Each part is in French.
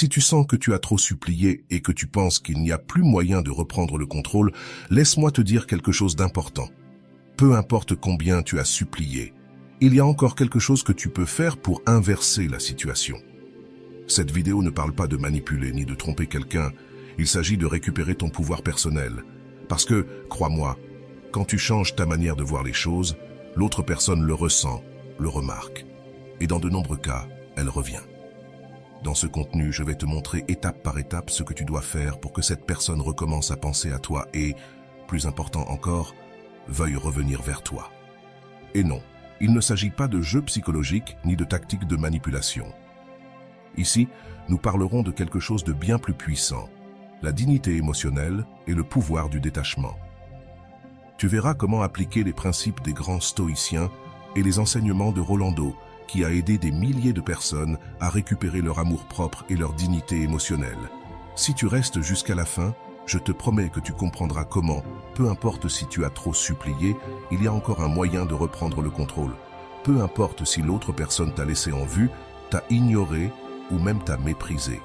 Si tu sens que tu as trop supplié et que tu penses qu'il n'y a plus moyen de reprendre le contrôle, laisse-moi te dire quelque chose d'important. Peu importe combien tu as supplié, il y a encore quelque chose que tu peux faire pour inverser la situation. Cette vidéo ne parle pas de manipuler ni de tromper quelqu'un, il s'agit de récupérer ton pouvoir personnel. Parce que, crois-moi, quand tu changes ta manière de voir les choses, l'autre personne le ressent, le remarque. Et dans de nombreux cas, elle revient. Dans ce contenu, je vais te montrer étape par étape ce que tu dois faire pour que cette personne recommence à penser à toi et, plus important encore, veuille revenir vers toi. Et non, il ne s'agit pas de jeu psychologique ni de tactique de manipulation. Ici, nous parlerons de quelque chose de bien plus puissant, la dignité émotionnelle et le pouvoir du détachement. Tu verras comment appliquer les principes des grands stoïciens et les enseignements de Rolando, qui a aidé des milliers de personnes à récupérer leur amour-propre et leur dignité émotionnelle. Si tu restes jusqu'à la fin, je te promets que tu comprendras comment, peu importe si tu as trop supplié, il y a encore un moyen de reprendre le contrôle. Peu importe si l'autre personne t'a laissé en vue, t'a ignoré ou même t'a méprisé.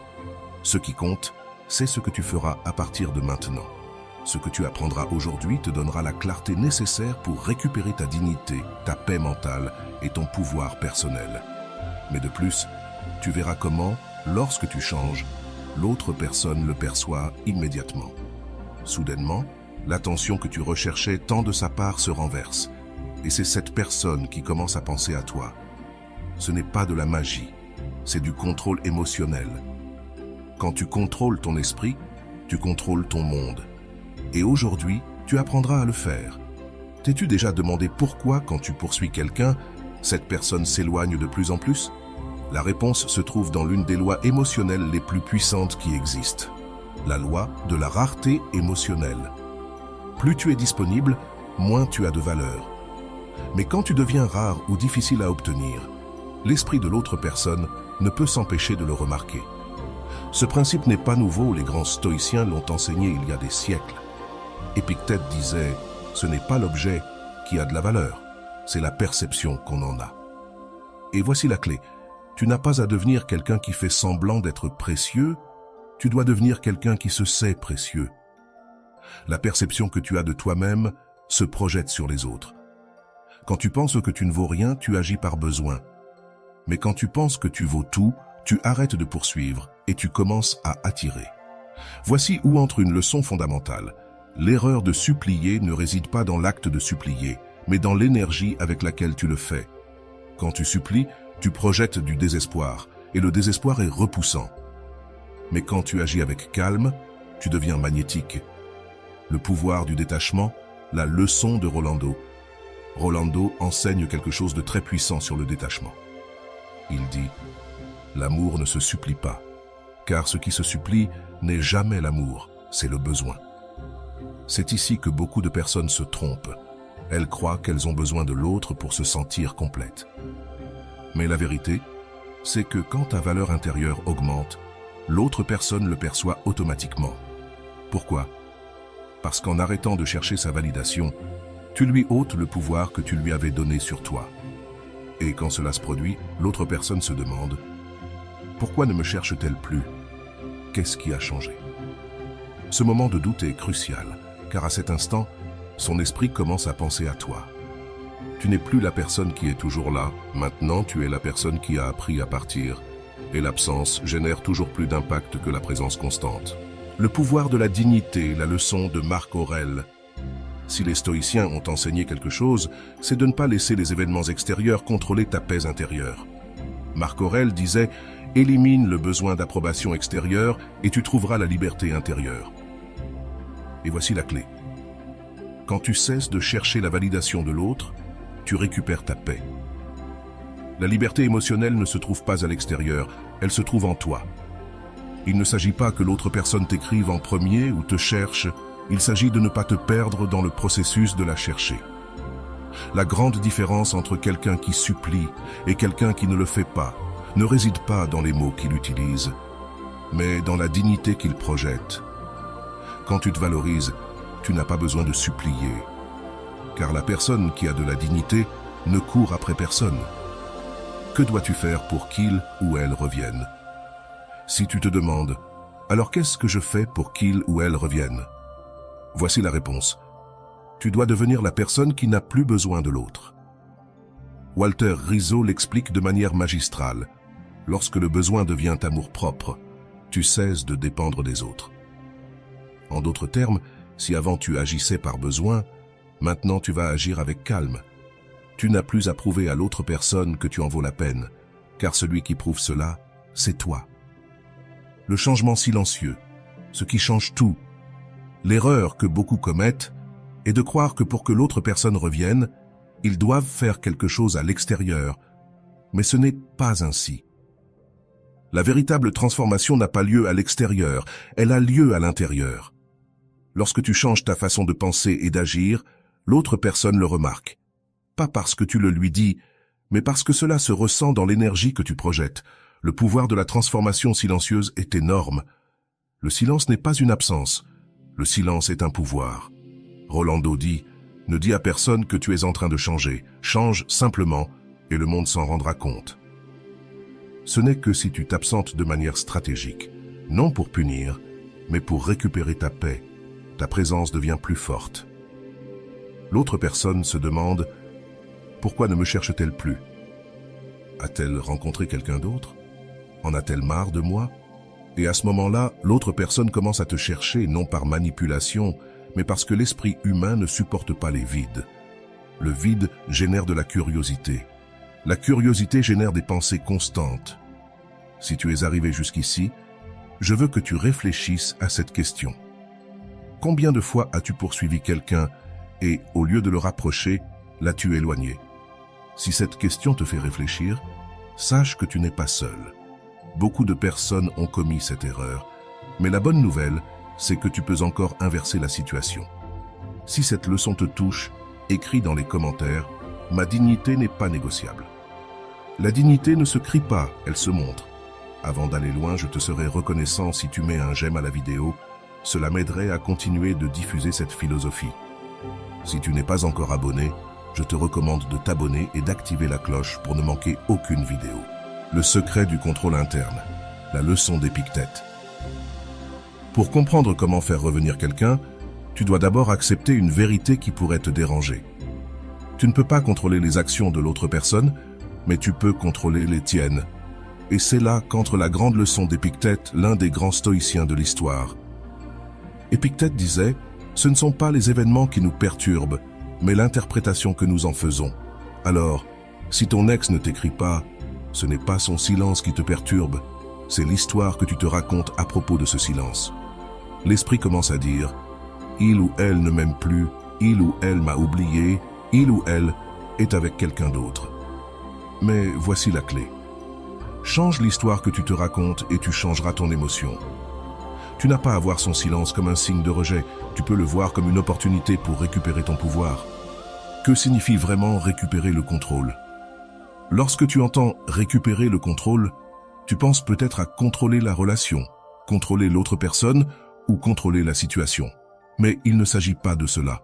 Ce qui compte, c'est ce que tu feras à partir de maintenant. Ce que tu apprendras aujourd'hui te donnera la clarté nécessaire pour récupérer ta dignité, ta paix mentale et ton pouvoir personnel. Mais de plus, tu verras comment, lorsque tu changes, l'autre personne le perçoit immédiatement. Soudainement, l'attention que tu recherchais tant de sa part se renverse. Et c'est cette personne qui commence à penser à toi. Ce n'est pas de la magie, c'est du contrôle émotionnel. Quand tu contrôles ton esprit, tu contrôles ton monde. Et aujourd'hui, tu apprendras à le faire. T'es-tu déjà demandé pourquoi, quand tu poursuis quelqu'un, cette personne s'éloigne de plus en plus? La réponse se trouve dans l'une des lois émotionnelles les plus puissantes qui existent. La loi de la rareté émotionnelle. Plus tu es disponible, moins tu as de valeur. Mais quand tu deviens rare ou difficile à obtenir, l'esprit de l'autre personne ne peut s'empêcher de le remarquer. Ce principe n'est pas nouveau, les grands stoïciens l'ont enseigné il y a des siècles. Épictète disait « Ce n'est pas l'objet qui a de la valeur, c'est la perception qu'on en a ». Et voici la clé. Tu n'as pas à devenir quelqu'un qui fait semblant d'être précieux, tu dois devenir quelqu'un qui se sait précieux. La perception que tu as de toi-même se projette sur les autres. Quand tu penses que tu ne vaux rien, tu agis par besoin. Mais quand tu penses que tu vaux tout, tu arrêtes de poursuivre et tu commences à attirer. Voici où entre une leçon fondamentale. L'erreur de supplier ne réside pas dans l'acte de supplier, mais dans l'énergie avec laquelle tu le fais. Quand tu supplies, tu projettes du désespoir, et le désespoir est repoussant. Mais quand tu agis avec calme, tu deviens magnétique. Le pouvoir du détachement, la leçon de Rolando. Rolando enseigne quelque chose de très puissant sur le détachement. Il dit « L'amour ne se supplie pas, car ce qui se supplie n'est jamais l'amour, c'est le besoin. » C'est ici que beaucoup de personnes se trompent. Elles croient qu'elles ont besoin de l'autre pour se sentir complètes. Mais la vérité, c'est que quand ta valeur intérieure augmente, l'autre personne le perçoit automatiquement. Pourquoi? Parce qu'en arrêtant de chercher sa validation, tu lui ôtes le pouvoir que tu lui avais donné sur toi. Et quand cela se produit, l'autre personne se demande « Pourquoi ne me cherche-t-elle plus? Qu'est-ce qui a changé ?» Ce moment de doute est crucial, car à cet instant, son esprit commence à penser à toi. Tu n'es plus la personne qui est toujours là, maintenant tu es la personne qui a appris à partir. Et l'absence génère toujours plus d'impact que la présence constante. Le pouvoir de la dignité, la leçon de Marc Aurèle. Si les stoïciens ont enseigné quelque chose, c'est de ne pas laisser les événements extérieurs contrôler ta paix intérieure. Marc Aurèle disait « Élimine le besoin d'approbation extérieure et tu trouveras la liberté intérieure. » Et voici la clé. Quand tu cesses de chercher la validation de l'autre, tu récupères ta paix. La liberté émotionnelle ne se trouve pas à l'extérieur, elle se trouve en toi. Il ne s'agit pas que l'autre personne t'écrive en premier ou te cherche, il s'agit de ne pas te perdre dans le processus de la chercher. La grande différence entre quelqu'un qui supplie et quelqu'un qui ne le fait pas ne réside pas dans les mots qu'il utilise, mais dans la dignité qu'il projette. Quand tu te valorises, tu n'as pas besoin de supplier, car la personne qui a de la dignité ne court après personne. Que dois-tu faire pour qu'il ou elle revienne? Si tu te demandes, alors qu'est-ce que je fais pour qu'il ou elle revienne? Voici la réponse. Tu dois devenir la personne qui n'a plus besoin de l'autre. Walter Rizzo l'explique de manière magistrale. Lorsque le besoin devient amour-propre, tu cesses de dépendre des autres. En d'autres termes, si avant tu agissais par besoin, maintenant tu vas agir avec calme. Tu n'as plus à prouver à l'autre personne que tu en vaux la peine, car celui qui prouve cela, c'est toi. Le changement silencieux, ce qui change tout. L'erreur que beaucoup commettent est de croire que pour que l'autre personne revienne, ils doivent faire quelque chose à l'extérieur, mais ce n'est pas ainsi. La véritable transformation n'a pas lieu à l'extérieur, elle a lieu à l'intérieur. Lorsque tu changes ta façon de penser et d'agir, l'autre personne le remarque. Pas parce que tu le lui dis, mais parce que cela se ressent dans l'énergie que tu projettes. Le pouvoir de la transformation silencieuse est énorme. Le silence n'est pas une absence, le silence est un pouvoir. Rolando dit, ne dis à personne que tu es en train de changer, change simplement et le monde s'en rendra compte. Ce n'est que si tu t'absentes de manière stratégique, non pour punir, mais pour récupérer ta paix, ta présence devient plus forte. L'autre personne se demande, pourquoi ne me cherche-t-elle plus? A-t-elle rencontré quelqu'un d'autre? En a-t-elle marre de moi? Et à ce moment-là, l'autre personne commence à te chercher, non par manipulation, mais parce que l'esprit humain ne supporte pas les vides. Le vide génère de la curiosité. La curiosité génère des pensées constantes. Si tu es arrivé jusqu'ici, je veux que tu réfléchisses à cette question. Combien de fois as-tu poursuivi quelqu'un et, au lieu de le rapprocher, l'as-tu éloigné? Si cette question te fait réfléchir, sache que tu n'es pas seul. Beaucoup de personnes ont commis cette erreur, mais la bonne nouvelle, c'est que tu peux encore inverser la situation. Si cette leçon te touche, écris dans les commentaires « Ma dignité n'est pas négociable ». La dignité ne se crie pas, elle se montre. Avant d'aller loin, je te serai reconnaissant si tu mets un j'aime à la vidéo. Cela m'aiderait à continuer de diffuser cette philosophie. Si tu n'es pas encore abonné, je te recommande de t'abonner et d'activer la cloche pour ne manquer aucune vidéo. Le secret du contrôle interne, la leçon d'Épictète. Pour comprendre comment faire revenir quelqu'un, tu dois d'abord accepter une vérité qui pourrait te déranger. Tu ne peux pas contrôler les actions de l'autre personne, mais tu peux contrôler les tiennes. Et c'est là qu'entre la grande leçon d'Épictète, l'un des grands stoïciens de l'histoire. Épictète disait, ce ne sont pas les événements qui nous perturbent, mais l'interprétation que nous en faisons. Alors, si ton ex ne t'écrit pas, ce n'est pas son silence qui te perturbe, c'est l'histoire que tu te racontes à propos de ce silence. L'esprit commence à dire, il ou elle ne m'aime plus, il ou elle m'a oublié, il ou elle est avec quelqu'un d'autre. Mais voici la clé. Change l'histoire que tu te racontes et tu changeras ton émotion. Tu n'as pas à voir son silence comme un signe de rejet, tu peux le voir comme une opportunité pour récupérer ton pouvoir. Que signifie vraiment récupérer le contrôle? Lorsque tu entends récupérer le contrôle, tu penses peut-être à contrôler la relation, contrôler l'autre personne ou contrôler la situation. Mais il ne s'agit pas de cela.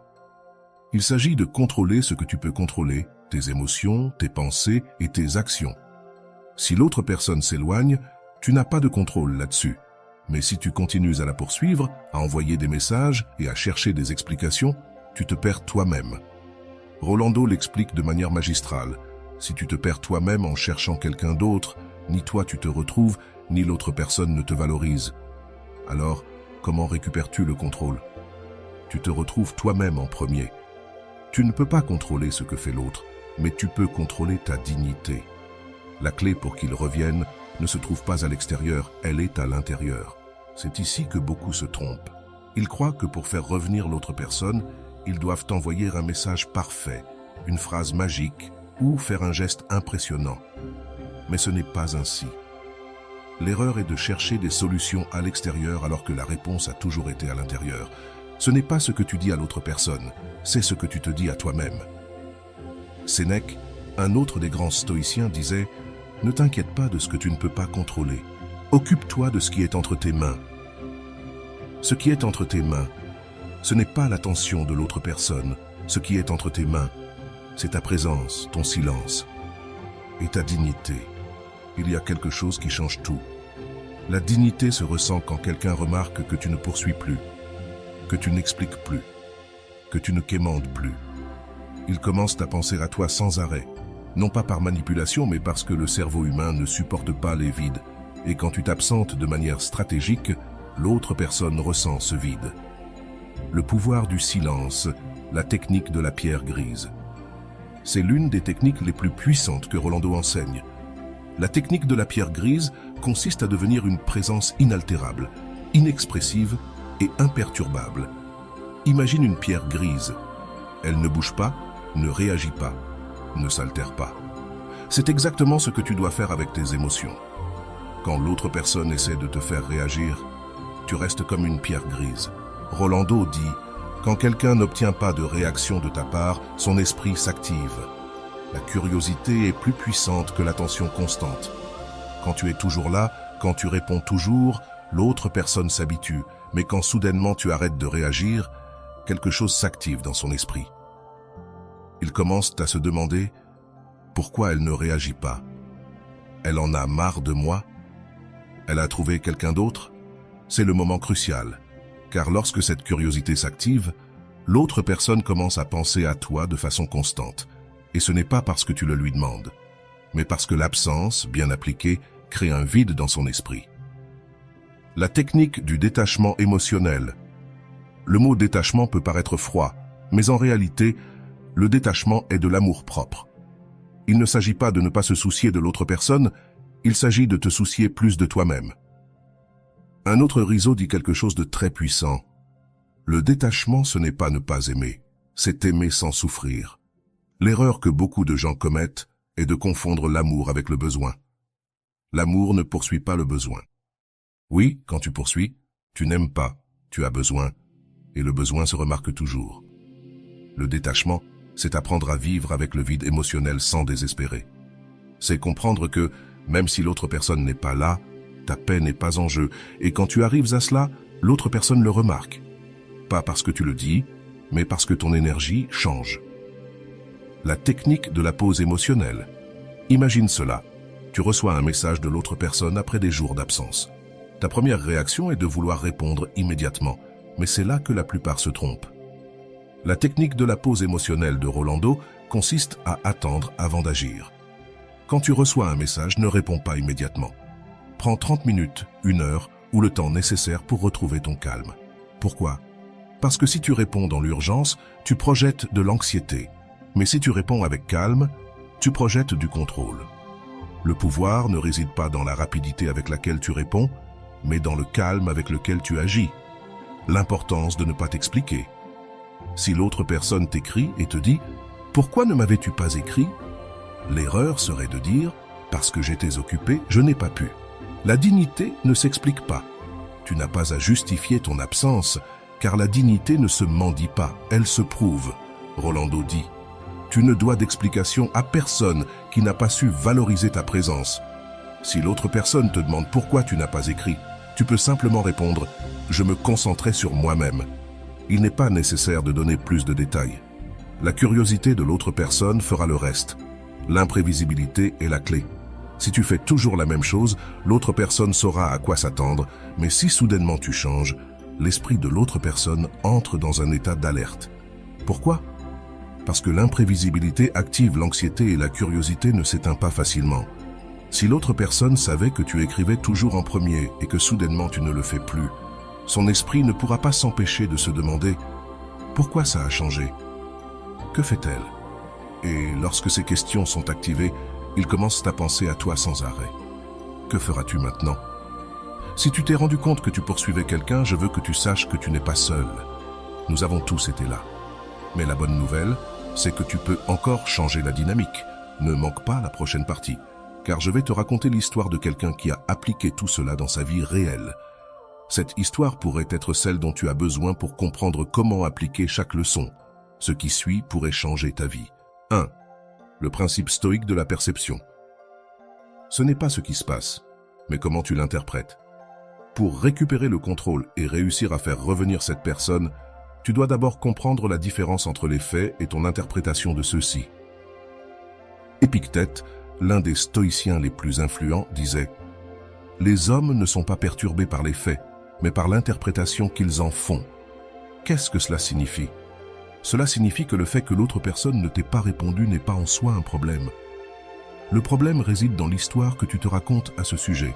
Il s'agit de contrôler ce que tu peux contrôler, tes émotions, tes pensées et tes actions. Si l'autre personne s'éloigne, tu n'as pas de contrôle là-dessus. Mais si tu continues à la poursuivre, à envoyer des messages et à chercher des explications, tu te perds toi-même. Rolando l'explique de manière magistrale. Si tu te perds toi-même en cherchant quelqu'un d'autre, ni toi tu te retrouves, ni l'autre personne ne te valorise. Alors, comment récupères-tu le contrôle? Tu te retrouves toi-même en premier. Tu ne peux pas contrôler ce que fait l'autre, mais tu peux contrôler ta dignité. La clé pour qu'il revienne ne se trouve pas à l'extérieur, elle est à l'intérieur. C'est ici que beaucoup se trompent. Ils croient que pour faire revenir l'autre personne, ils doivent envoyer un message parfait, une phrase magique ou faire un geste impressionnant. Mais ce n'est pas ainsi. L'erreur est de chercher des solutions à l'extérieur alors que la réponse a toujours été à l'intérieur. Ce n'est pas ce que tu dis à l'autre personne, c'est ce que tu te dis à toi-même. Sénèque, un autre des grands stoïciens, disait « Ne t'inquiète pas de ce que tu ne peux pas contrôler. Occupe-toi de ce qui est entre tes mains. » Ce qui est entre tes mains, ce n'est pas l'attention de l'autre personne. Ce qui est entre tes mains, c'est ta présence, ton silence et ta dignité. Il y a quelque chose qui change tout. La dignité se ressent quand quelqu'un remarque que tu ne poursuis plus, que tu n'expliques plus, que tu ne quémandes plus. Ils commencent à penser à toi sans arrêt, non pas par manipulation, mais parce que le cerveau humain ne supporte pas les vides. Et quand tu t'absentes de manière stratégique, l'autre personne ressent ce vide. Le pouvoir du silence, la technique de la pierre grise. C'est l'une des techniques les plus puissantes que Rolando enseigne. La technique de la pierre grise consiste à devenir une présence inaltérable, inexpressive et imperturbable. Imagine une pierre grise. Elle ne bouge pas, ne réagit pas, ne s'altère pas. C'est exactement ce que tu dois faire avec tes émotions. Quand l'autre personne essaie de te faire réagir, tu restes comme une pierre grise. Rolando dit, quand quelqu'un n'obtient pas de réaction de ta part, son esprit s'active. La curiosité est plus puissante que l'attention constante. Quand tu es toujours là, quand tu réponds toujours, l'autre personne s'habitue. Mais quand soudainement tu arrêtes de réagir, quelque chose s'active dans son esprit. Il commence à se demander pourquoi elle ne réagit pas. Elle en a marre de moi? Elle a trouvé quelqu'un d'autre? C'est le moment crucial, car lorsque cette curiosité s'active, l'autre personne commence à penser à toi de façon constante. Et ce n'est pas parce que tu le lui demandes, mais parce que l'absence, bien appliquée, crée un vide dans son esprit. La technique du détachement émotionnel. Le mot détachement peut paraître froid, mais en réalité, le détachement est de l'amour-propre. Il ne s'agit pas de ne pas se soucier de l'autre personne, il s'agit de te soucier plus de toi-même. Un autre Rizzo dit quelque chose de très puissant. Le détachement, ce n'est pas ne pas aimer, c'est aimer sans souffrir. L'erreur que beaucoup de gens commettent est de confondre l'amour avec le besoin. L'amour ne poursuit pas le besoin. Oui, quand tu poursuis, tu n'aimes pas, tu as besoin, et le besoin se remarque toujours. Le détachement, c'est apprendre à vivre avec le vide émotionnel sans désespérer. C'est comprendre que, même si l'autre personne n'est pas là, ta paix n'est pas en jeu, et quand tu arrives à cela, l'autre personne le remarque. Pas parce que tu le dis, mais parce que ton énergie change. La technique de la pause émotionnelle. Imagine cela. Tu reçois un message de l'autre personne après des jours d'absence. Ta première réaction est de vouloir répondre immédiatement, mais c'est là que la plupart se trompent. La technique de la pause émotionnelle de Rolando consiste à attendre avant d'agir. Quand tu reçois un message, ne réponds pas immédiatement. Prends 30 minutes, 1 heure ou le temps nécessaire pour retrouver ton calme. Pourquoi? Parce que si tu réponds dans l'urgence, tu projettes de l'anxiété. Mais si tu réponds avec calme, tu projettes du contrôle. Le pouvoir ne réside pas dans la rapidité avec laquelle tu réponds, mais dans le calme avec lequel tu agis. L'importance de ne pas t'expliquer. Si l'autre personne t'écrit et te dit « Pourquoi ne m'avais-tu pas écrit ?» L'erreur serait de dire « Parce que j'étais occupé, je n'ai pas pu ». La dignité ne s'explique pas. Tu n'as pas à justifier ton absence, car la dignité ne se mendie pas, elle se prouve. Rolando dit « Tu ne dois d'explication à personne qui n'a pas su valoriser ta présence. » Si l'autre personne te demande pourquoi tu n'as pas écrit, tu peux simplement répondre « Je me concentrais sur moi-même ». Il n'est pas nécessaire de donner plus de détails. La curiosité de l'autre personne fera le reste. L'imprévisibilité est la clé. Si tu fais toujours la même chose, l'autre personne saura à quoi s'attendre, mais si soudainement tu changes, l'esprit de l'autre personne entre dans un état d'alerte. Pourquoi? Parce que l'imprévisibilité active l'anxiété et la curiosité ne s'éteint pas facilement. Si l'autre personne savait que tu écrivais toujours en premier et que soudainement tu ne le fais plus, son esprit ne pourra pas s'empêcher de se demander « Pourquoi ça a changé? Que fait-elle » Et lorsque ces questions sont activées, il commence à penser à toi sans arrêt. Que feras-tu maintenant? Si tu t'es rendu compte que tu poursuivais quelqu'un, je veux que tu saches que tu n'es pas seul. Nous avons tous été là. Mais la bonne nouvelle, c'est que tu peux encore changer la dynamique. Ne manque pas la prochaine partie, car je vais te raconter l'histoire de quelqu'un qui a appliqué tout cela dans sa vie réelle. Cette histoire pourrait être celle dont tu as besoin pour comprendre comment appliquer chaque leçon. Ce qui suit pourrait changer ta vie. 1. Le principe stoïque de la perception. Ce n'est pas ce qui se passe, mais comment tu l'interprètes. Pour récupérer le contrôle et réussir à faire revenir cette personne, tu dois d'abord comprendre la différence entre les faits et ton interprétation de ceux-ci. Épictète, l'un des stoïciens les plus influents, disait Les hommes ne sont pas perturbés par les faits, mais par l'interprétation qu'ils en font. Qu'est-ce que cela signifie? Cela signifie que le fait que l'autre personne ne t'ait pas répondu n'est pas en soi un problème. Le problème réside dans l'histoire que tu te racontes à ce sujet.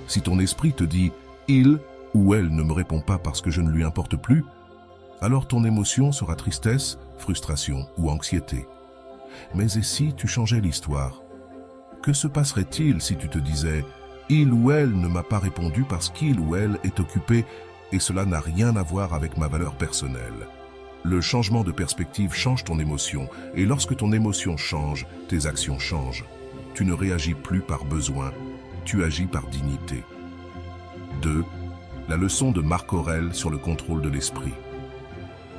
Si ton esprit te dit « il ou elle ne me répond pas parce que je ne lui importe plus », alors ton émotion sera tristesse, frustration ou anxiété. Mais et si tu changeais l'histoire? Que se passerait-il si tu te disais « il ou elle ne m'a pas répondu parce qu'il ou elle est occupé et cela n'a rien à voir avec ma valeur personnelle ». Le changement de perspective change ton émotion, et lorsque ton émotion change, tes actions changent. Tu ne réagis plus par besoin, tu agis par dignité. 2. La leçon de Marc Aurèle sur le contrôle de l'esprit.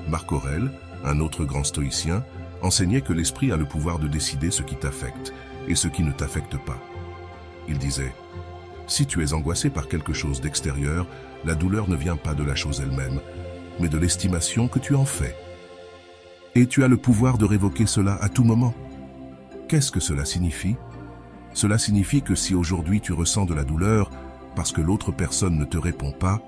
Marc Aurèle, un autre grand stoïcien, enseignait que l'esprit a le pouvoir de décider ce qui t'affecte et ce qui ne t'affecte pas. Il disait « Si tu es angoissé par quelque chose d'extérieur, la douleur ne vient pas de la chose elle-même, mais de l'estimation que tu en fais. Et tu as le pouvoir de révoquer cela à tout moment. » Qu'est-ce que cela signifie? Cela signifie que si aujourd'hui tu ressens de la douleur parce que l'autre personne ne te répond pas,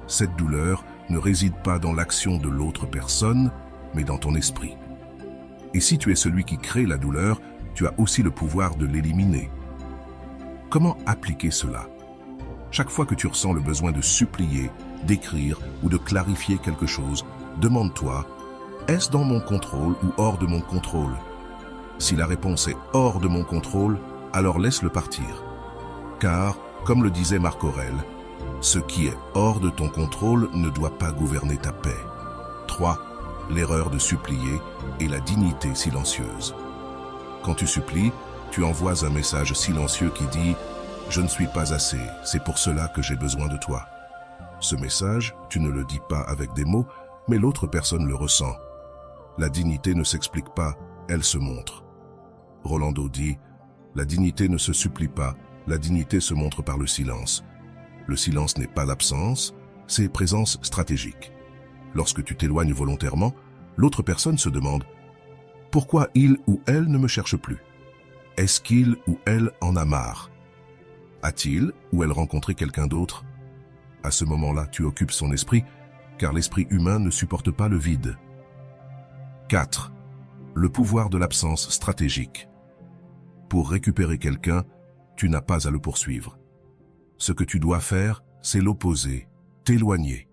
cette douleur ne réside pas dans l'action de l'autre personne, mais dans ton esprit. Et si tu es celui qui crée la douleur, tu as aussi le pouvoir de l'éliminer. Comment appliquer cela? Chaque fois que tu ressens le besoin de supplier, d'écrire ou de clarifier quelque chose, demande-toi, est-ce dans mon contrôle ou hors de mon contrôle? Si la réponse est hors de mon contrôle, alors laisse-le partir. Car, comme le disait Marc Aurèle, ce qui est hors de ton contrôle ne doit pas gouverner ta paix. 3. L'erreur de supplier et la dignité silencieuse. Quand tu supplies, tu envoies un message silencieux qui dit « Je ne suis pas assez, c'est pour cela que j'ai besoin de toi ». Ce message, tu ne le dis pas avec des mots, mais l'autre personne le ressent. La dignité ne s'explique pas, elle se montre. Rolando dit « La dignité ne se supplie pas, la dignité se montre par le silence. Le silence n'est pas l'absence, c'est présence stratégique. Lorsque tu t'éloignes volontairement, l'autre personne se demande « Pourquoi il ou elle ne me cherche plus? Est-ce qu'il ou elle en a marre? A-t-il ou elle rencontré quelqu'un d'autre ?» À ce moment-là, tu occupes son esprit, car l'esprit humain ne supporte pas le vide. 4. Le pouvoir de l'absence stratégique. Pour récupérer quelqu'un, tu n'as pas à le poursuivre. Ce que tu dois faire, c'est l'opposé, t'éloigner.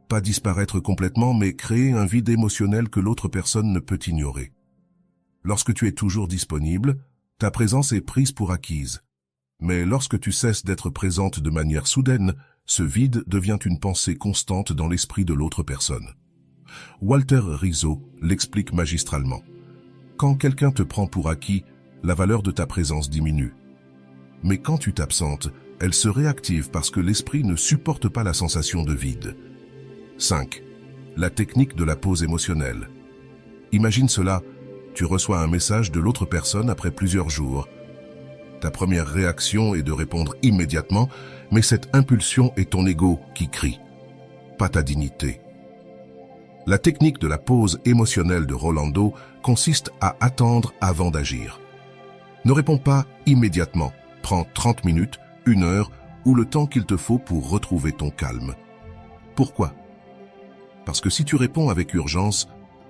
Pas disparaître complètement, mais créer un vide émotionnel que l'autre personne ne peut ignorer. Lorsque tu es toujours disponible, ta présence est prise pour acquise. Mais lorsque tu cesses d'être présente de manière soudaine, ce vide devient une pensée constante dans l'esprit de l'autre personne. Walter Rizzo l'explique magistralement. Quand quelqu'un te prend pour acquis, la valeur de ta présence diminue. Mais quand tu t'absentes, elle se réactive parce que l'esprit ne supporte pas la sensation de vide. 5. La technique de la pause émotionnelle. Imagine cela, tu reçois un message de l'autre personne après plusieurs jours. Ta première réaction est de répondre immédiatement, mais cette impulsion est ton ego qui crie, pas ta dignité. La technique de la pause émotionnelle de Rolando consiste à attendre avant d'agir. Ne réponds pas immédiatement, prends 30 minutes, 1 heure ou le temps qu'il te faut pour retrouver ton calme. Pourquoi? Parce que si tu réponds avec urgence,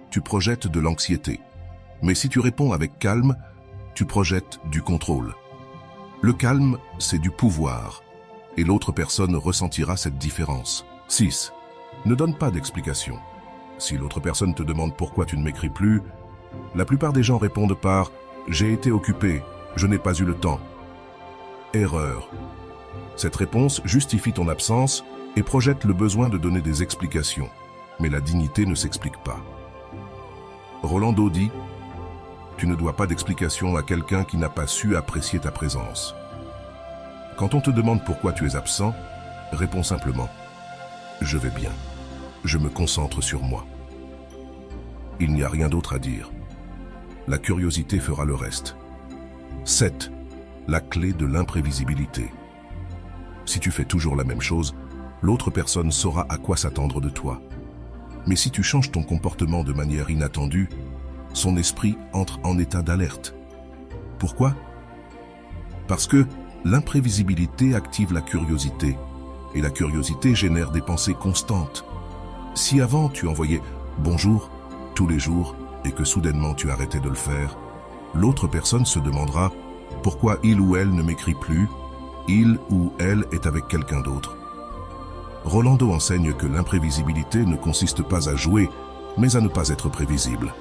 tu projettes de l'anxiété. Mais si tu réponds avec calme, tu projettes du contrôle. Le calme, c'est du pouvoir, et l'autre personne ressentira cette différence. 6. Ne donne pas d'explication. Si l'autre personne te demande pourquoi tu ne m'écris plus, la plupart des gens répondent par « J'ai été occupé, je n'ai pas eu le temps ». Erreur. Cette réponse justifie ton absence et projette le besoin de donner des explications, mais la dignité ne s'explique pas. Rolando dit « Tu ne dois pas d'explication à quelqu'un qui n'a pas su apprécier ta présence. » Quand on te demande pourquoi tu es absent, réponds simplement « Je vais bien, je me concentre sur moi ». Il n'y a rien d'autre à dire. La curiosité fera le reste. 7. La clé de l'imprévisibilité. Si tu fais toujours la même chose, l'autre personne saura à quoi s'attendre de toi. Mais si tu changes ton comportement de manière inattendue, son esprit entre en état d'alerte. Pourquoi? Parce que L'imprévisibilité active la curiosité, et la curiosité génère des pensées constantes. Si avant tu envoyais « bonjour » tous les jours et que soudainement tu arrêtais de le faire, l'autre personne se demandera pourquoi il ou elle ne m'écrit plus, il ou elle est avec quelqu'un d'autre. Rolando enseigne que l'imprévisibilité ne consiste pas à jouer, mais à ne pas être prévisible.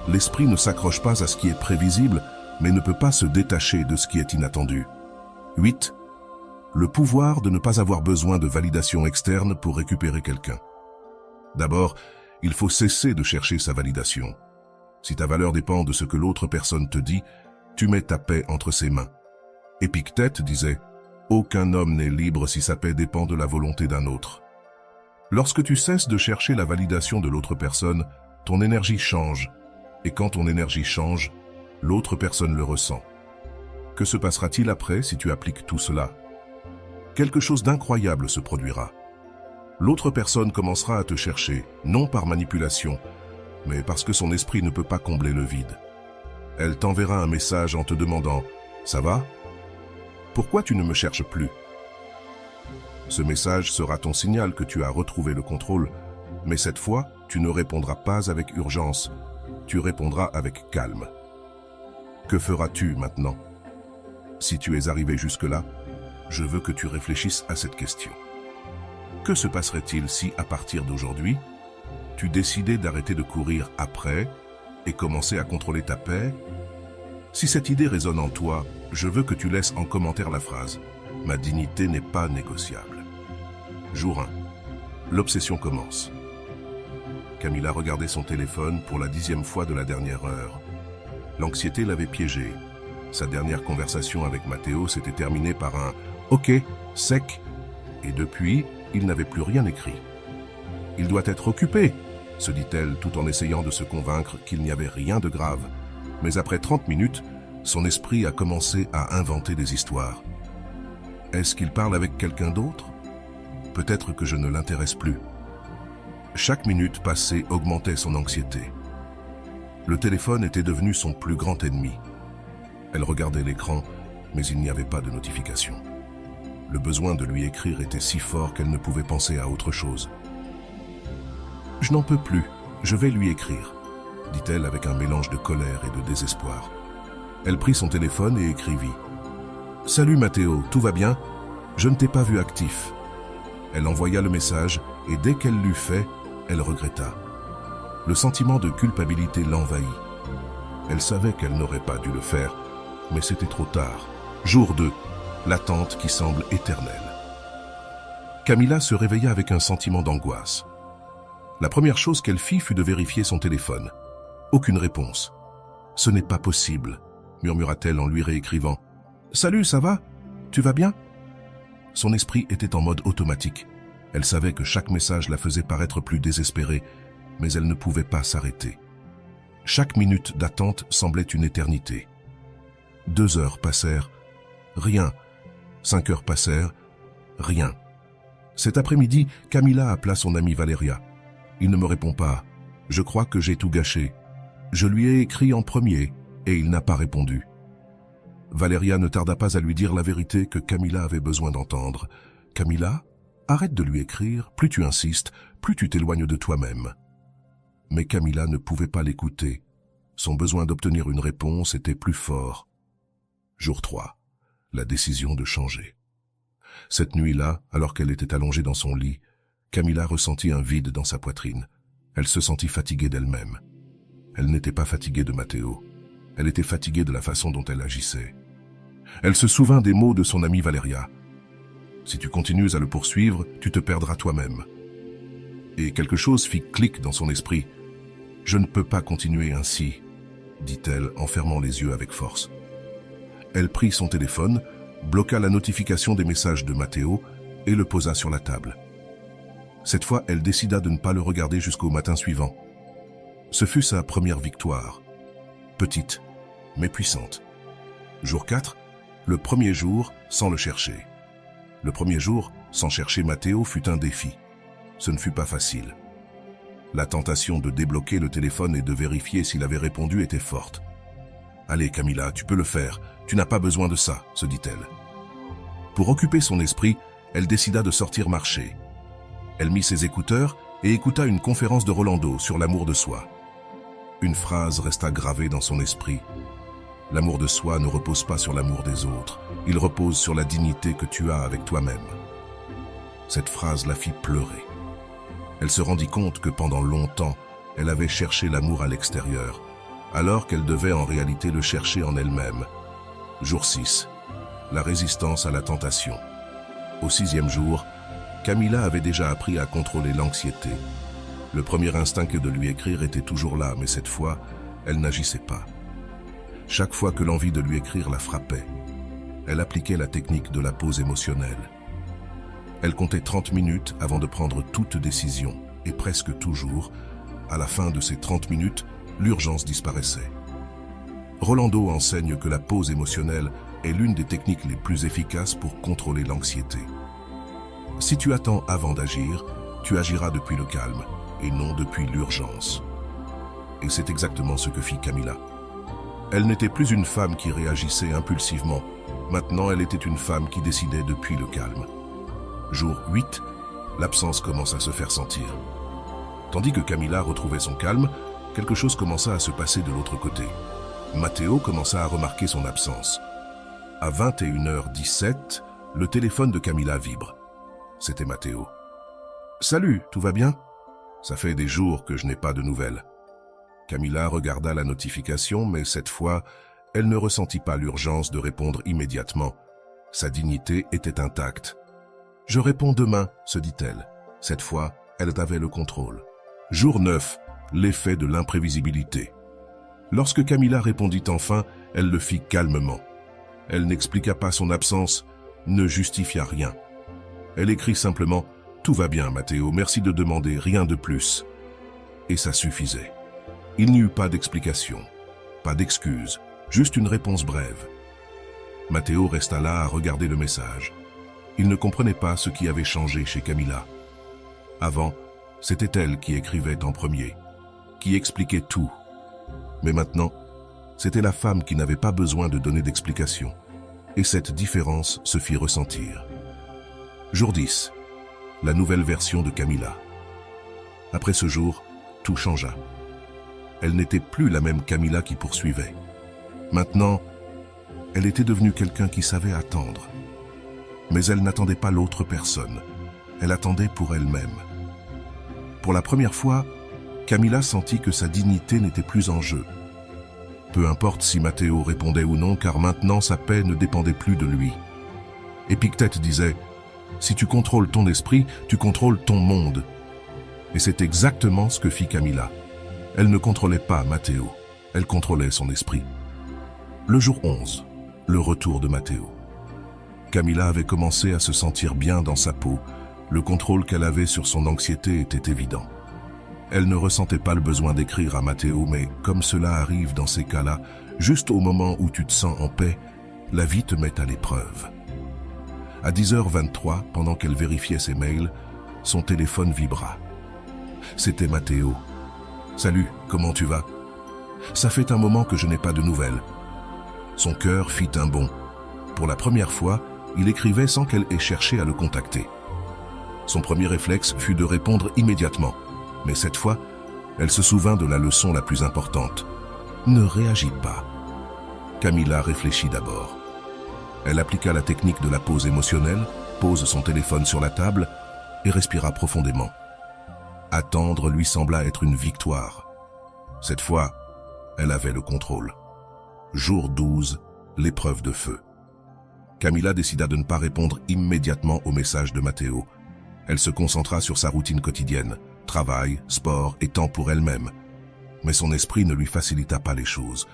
L'esprit ne s'accroche pas à ce qui est prévisible, mais ne peut pas se détacher de ce qui est inattendu. 8. Le pouvoir de ne pas avoir besoin de validation externe pour récupérer quelqu'un. D'abord, il faut cesser de chercher sa validation. Si ta valeur dépend de ce que l'autre personne te dit, tu mets ta paix entre ses mains. Épictète disait « Aucun homme n'est libre si sa paix dépend de la volonté d'un autre ». Lorsque tu cesses de chercher la validation de l'autre personne, ton énergie change. Et quand ton énergie change, l'autre personne le ressent. Que se passera-t-il après si tu appliques tout cela? Quelque chose d'incroyable se produira. L'autre personne commencera à te chercher, non par manipulation, mais parce que son esprit ne peut pas combler le vide. Elle t'enverra un message en te demandant « Ça va? Pourquoi tu ne me cherches plus ?» Ce message sera ton signal que tu as retrouvé le contrôle, mais cette fois, tu ne répondras pas avec urgence, tu répondras avec calme. Que feras-tu maintenant? Si tu es arrivé jusque-là, je veux que tu réfléchisses à cette question. Que se passerait-il si, à partir d'aujourd'hui, tu décidais d'arrêter de courir après et commencer à contrôler ta paix? Si cette idée résonne en toi, je veux que tu laisses en commentaire la phrase « Ma dignité n'est pas négociable ». Jour 1. L'obsession commence. Camila regardait son téléphone pour la 10e fois de la dernière heure. L'anxiété l'avait piégée. Sa dernière conversation avec Matteo s'était terminée par un « Ok, sec » et depuis, il n'avait plus rien écrit. « Il doit être occupé », se dit-elle tout en essayant de se convaincre qu'il n'y avait rien de grave. Mais après 30 minutes, son esprit a commencé à inventer des histoires. Est-ce qu'il parle avec quelqu'un d'autre? Peut-être que je ne l'intéresse plus. Chaque minute passée augmentait son anxiété. Le téléphone était devenu son plus grand ennemi. Elle regardait l'écran, mais il n'y avait pas de notification. Le besoin de lui écrire était si fort qu'elle ne pouvait penser à autre chose. « Je n'en peux plus, je vais lui écrire », dit-elle avec un mélange de colère et de désespoir. Elle prit son téléphone et écrivit « Salut Matteo, tout va bien? Je ne t'ai pas vu actif. » Elle envoya le message et dès qu'elle l'eut fait, elle regretta. Le sentiment de culpabilité l'envahit. Elle savait qu'elle n'aurait pas dû le faire, mais c'était trop tard. Jour 2, l'attente qui semble éternelle. Camila se réveilla avec un sentiment d'angoisse. La première chose qu'elle fit fut de vérifier son téléphone. Aucune réponse. « Ce n'est pas possible », murmura-t-elle en lui réécrivant. « Salut, ça va? Tu vas bien ?» Son esprit était en mode automatique. Elle savait que chaque message la faisait paraître plus désespérée, mais elle ne pouvait pas s'arrêter. Chaque minute d'attente semblait une éternité. 2 heures passèrent, rien. 5 heures passèrent, rien. Cet après-midi, Camila appela son amie Valeria. Il ne me répond pas. Je crois que j'ai tout gâché. Je lui ai écrit en premier et il n'a pas répondu. Valeria ne tarda pas à lui dire la vérité que Camila avait besoin d'entendre. Camila, arrête de lui écrire, plus tu insistes, plus tu t'éloignes de toi-même. Mais Camila ne pouvait pas l'écouter. Son besoin d'obtenir une réponse était plus fort. Jour 3. La décision de changer. Cette nuit-là, alors qu'elle était allongée dans son lit, Camila ressentit un vide dans sa poitrine. Elle se sentit fatiguée d'elle-même. Elle n'était pas fatiguée de Matteo. Elle était fatiguée de la façon dont elle agissait. Elle se souvint des mots de son amie Valeria. « Si tu continues à le poursuivre, tu te perdras toi-même. » Et quelque chose fit clic dans son esprit. « Je ne peux pas continuer ainsi, » dit-elle en fermant les yeux avec force. Elle prit son téléphone, bloqua la notification des messages de Matteo et le posa sur la table. Cette fois, elle décida de ne pas le regarder jusqu'au matin suivant. Ce fut sa première victoire. Petite, mais puissante. Jour 4, le premier jour sans le chercher. Le premier jour sans chercher Matteo fut un défi. Ce ne fut pas facile. La tentation de débloquer le téléphone et de vérifier s'il avait répondu était forte. « Allez Camila, tu peux le faire, tu n'as pas besoin de ça », se dit-elle. Pour occuper son esprit, elle décida de sortir marcher. Elle mit ses écouteurs et écouta une conférence de Rolando sur l'amour de soi. Une phrase resta gravée dans son esprit. L'amour de soi ne repose pas sur l'amour des autres, il repose sur la dignité que tu as avec toi-même. Cette phrase la fit pleurer. Elle se rendit compte que pendant longtemps, elle avait cherché l'amour à l'extérieur, alors qu'elle devait en réalité le chercher en elle-même. Jour 6. La résistance à la tentation. Au 6e jour, Camila avait déjà appris à contrôler l'anxiété. Le premier instinct que de lui écrire était toujours là, mais cette fois, elle n'agissait pas. Chaque fois que l'envie de lui écrire la frappait, elle appliquait la technique de la pause émotionnelle. Elle comptait 30 minutes avant de prendre toute décision, et presque toujours, à la fin de ces 30 minutes, l'urgence disparaissait. Rolando enseigne que la pause émotionnelle est l'une des techniques les plus efficaces pour contrôler l'anxiété. Si tu attends avant d'agir, tu agiras depuis le calme, et non depuis l'urgence. Et c'est exactement ce que fit Camila. Elle n'était plus une femme qui réagissait impulsivement. Maintenant, elle était une femme qui décidait depuis le calme. Jour 8, l'absence commence à se faire sentir. Tandis que Camila retrouvait son calme, quelque chose commença à se passer de l'autre côté. Matteo commença à remarquer son absence. À 21h17, le téléphone de Camila vibre. C'était Matteo. « Salut, tout va bien ? Ça fait des jours que je n'ai pas de nouvelles. » Camila regarda la notification, mais cette fois, elle ne ressentit pas l'urgence de répondre immédiatement. Sa dignité était intacte. « Je réponds demain, » se dit-elle. Cette fois, elle avait le contrôle. Jour 9, l'effet de l'imprévisibilité. Lorsque Camila répondit enfin, elle le fit calmement. Elle n'expliqua pas son absence, ne justifia rien. Elle écrit simplement « Tout va bien, Matteo, merci de demander, rien de plus. » Et ça suffisait. Il n'y eut pas d'explication, pas d'excuse, juste une réponse brève. Matteo resta là à regarder le message. Il ne comprenait pas ce qui avait changé chez Camila. Avant, c'était elle qui écrivait en premier, qui expliquait tout. Mais maintenant, c'était la femme qui n'avait pas besoin de donner d'explication. Et cette différence se fit ressentir. Jour 10. La nouvelle version de Camila. Après ce jour, tout changea. Elle n'était plus la même Camila qui poursuivait. Maintenant, elle était devenue quelqu'un qui savait attendre. Mais elle n'attendait pas l'autre personne. Elle attendait pour elle-même. Pour la première fois, Camila sentit que sa dignité n'était plus en jeu. Peu importe si Matteo répondait ou non, car maintenant sa paix ne dépendait plus de lui. Épictète disait « Si tu contrôles ton esprit, tu contrôles ton monde. » Et c'est exactement ce que fit Camila. Elle ne contrôlait pas Matteo, elle contrôlait son esprit. Le jour 11, le retour de Matteo. Camila avait commencé à se sentir bien dans sa peau. Le contrôle qu'elle avait sur son anxiété était évident. Elle ne ressentait pas le besoin d'écrire à Matteo, mais comme cela arrive dans ces cas-là, juste au moment où tu te sens en paix, la vie te met à l'épreuve. À 10h23, pendant qu'elle vérifiait ses mails, son téléphone vibra. C'était Matteo. « Salut, comment tu vas ? Ça fait un moment que je n'ai pas de nouvelles. » Son cœur fit un bond. Pour la première fois, il écrivait sans qu'elle ait cherché à le contacter. Son premier réflexe fut de répondre immédiatement. Mais cette fois, elle se souvint de la leçon la plus importante. Ne réagis pas. Camila réfléchit d'abord. Elle appliqua la technique de la pause émotionnelle, pose son téléphone sur la table et respira profondément. Attendre lui sembla être une victoire. Cette fois, elle avait le contrôle. Jour 12, l'épreuve de feu. Camila décida de ne pas répondre immédiatement au message de Matteo. Elle se concentra sur sa routine quotidienne, travail, sport et temps pour elle-même. Mais son esprit ne lui facilita pas les choses.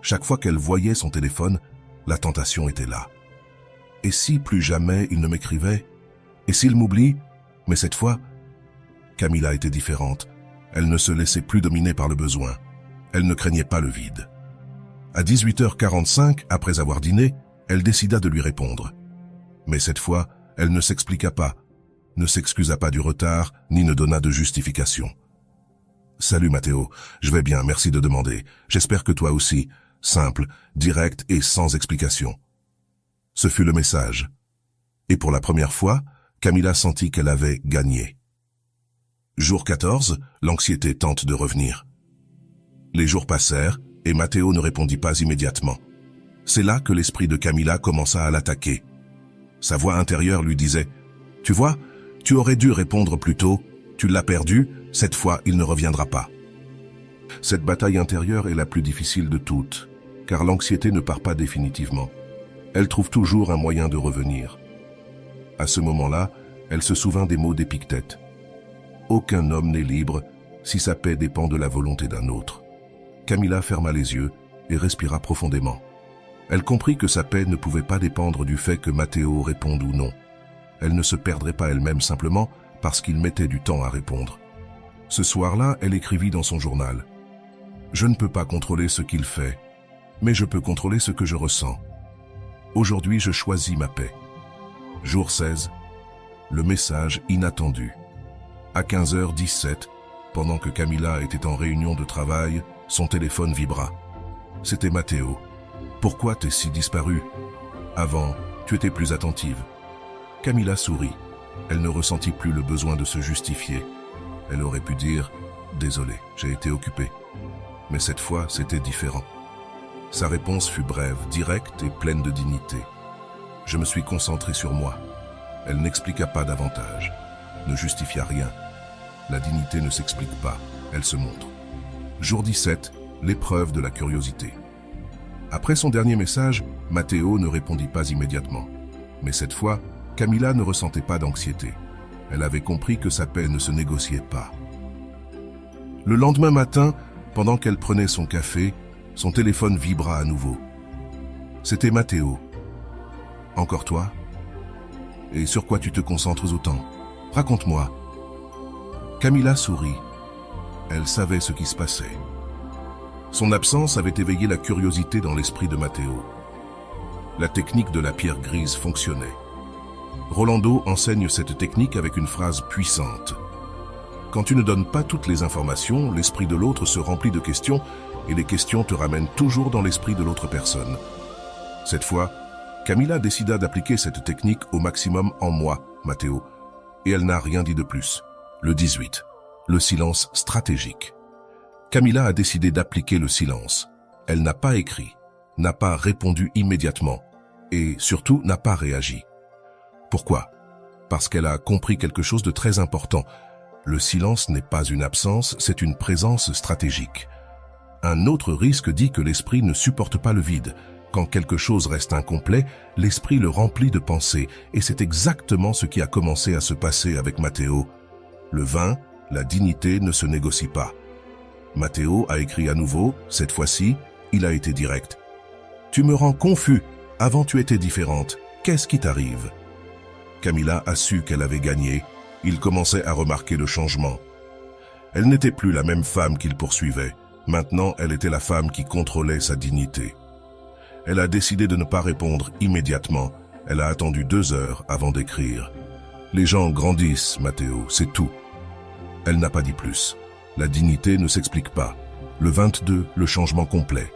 Chaque fois qu'elle voyait son téléphone, la tentation était là. Et si plus jamais il ne m'écrivait? Et s'il m'oublie? Mais cette fois, Camila était différente. Elle ne se laissait plus dominer par le besoin. Elle ne craignait pas le vide. À 18h45, après avoir dîné, elle décida de lui répondre. Mais cette fois, elle ne s'expliqua pas, ne s'excusa pas du retard, ni ne donna de justification. « Salut Matteo, je vais bien, merci de demander. J'espère que toi aussi. » Simple, direct et sans explication. Ce fut le message. Et pour la première fois, Camilla sentit qu'elle avait gagné. Jour 14, l'anxiété tente de revenir. Les jours passèrent et Matteo ne répondit pas immédiatement. C'est là que l'esprit de Camilla commença à l'attaquer. Sa voix intérieure lui disait « Tu vois, tu aurais dû répondre plus tôt, tu l'as perdu, cette fois il ne reviendra pas. » Cette bataille intérieure est la plus difficile de toutes, car l'anxiété ne part pas définitivement. Elle trouve toujours un moyen de revenir. À ce moment-là, elle se souvint des mots d'Épictète. « Aucun homme n'est libre si sa paix dépend de la volonté d'un autre. » Camilla ferma les yeux et respira profondément. Elle comprit que sa paix ne pouvait pas dépendre du fait que Matteo réponde ou non. Elle ne se perdrait pas elle-même simplement parce qu'il mettait du temps à répondre. Ce soir-là, elle écrivit dans son journal « Je ne peux pas contrôler ce qu'il fait, mais je peux contrôler ce que je ressens. Aujourd'hui, je choisis ma paix. » Jour 16, le message inattendu. À 15h17, pendant que Camilla était en réunion de travail, son téléphone vibra. C'était Matteo. « Pourquoi t'es si disparue? Avant, tu étais plus attentive. » Camilla sourit. Elle ne ressentit plus le besoin de se justifier. Elle aurait pu dire « Désolé, j'ai été occupée. » Mais cette fois, c'était différent. Sa réponse fut brève, directe et pleine de dignité. « Je me suis concentré sur moi. » Elle n'expliqua pas davantage, ne justifia rien. La dignité ne s'explique pas, elle se montre. Jour 17, l'épreuve de la curiosité. Après son dernier message, Matteo ne répondit pas immédiatement. Mais cette fois, Camilla ne ressentait pas d'anxiété. Elle avait compris que sa paix ne se négociait pas. Le lendemain matin, pendant qu'elle prenait son café, son téléphone vibra à nouveau. C'était Matteo. « Encore toi? Et sur quoi tu te concentres autant? Raconte-moi. » Camilla sourit. Elle savait ce qui se passait. Son absence avait éveillé la curiosité dans l'esprit de Matteo. La technique de la pierre grise fonctionnait. Rolando enseigne cette technique avec une phrase puissante. Quand tu ne donnes pas toutes les informations, l'esprit de l'autre se remplit de questions et les questions te ramènent toujours dans l'esprit de l'autre personne. Cette fois, Camilla décida d'appliquer cette technique au maximum en moi, Matteo, et elle n'a rien dit de plus. Le 18. Le silence stratégique. Camilla a décidé d'appliquer le silence. Elle n'a pas écrit, n'a pas répondu immédiatement et surtout n'a pas réagi. Pourquoi? Parce qu'elle a compris quelque chose de très important. Le silence n'est pas une absence, c'est une présence stratégique. Un autre risque dit que l'esprit ne supporte pas le vide. Quand quelque chose reste incomplet, l'esprit le remplit de pensées et c'est exactement ce qui a commencé à se passer avec Matteo. Le vin, la dignité ne se négocie pas. Matteo a écrit à nouveau, cette fois-ci, il a été direct. « Tu me rends confus, avant tu étais différente, qu'est-ce qui t'arrive ?» Camilla a su qu'elle avait gagné, il commençait à remarquer le changement. Elle n'était plus la même femme qu'il poursuivait, maintenant elle était la femme qui contrôlait sa dignité. Elle a décidé de ne pas répondre immédiatement, elle a attendu 2 heures avant d'écrire. « Les gens grandissent, Matteo, c'est tout. » Elle n'a pas dit plus. La dignité ne s'explique pas. Le 22, le changement complet.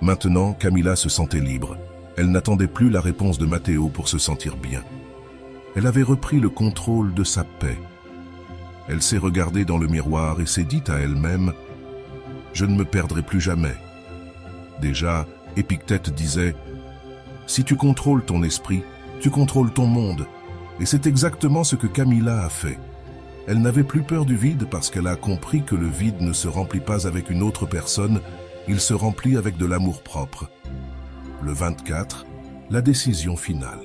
Maintenant, Camilla se sentait libre. Elle n'attendait plus la réponse de Matteo pour se sentir bien. Elle avait repris le contrôle de sa paix. Elle s'est regardée dans le miroir et s'est dit à elle-même « Je ne me perdrai plus jamais. » Déjà, Épictète disait « Si tu contrôles ton esprit, tu contrôles ton monde. » Et c'est exactement ce que Camilla a fait. Elle n'avait plus peur du vide parce qu'elle a compris que le vide ne se remplit pas avec une autre personne, il se remplit avec de l'amour-propre. Le 24, la décision finale.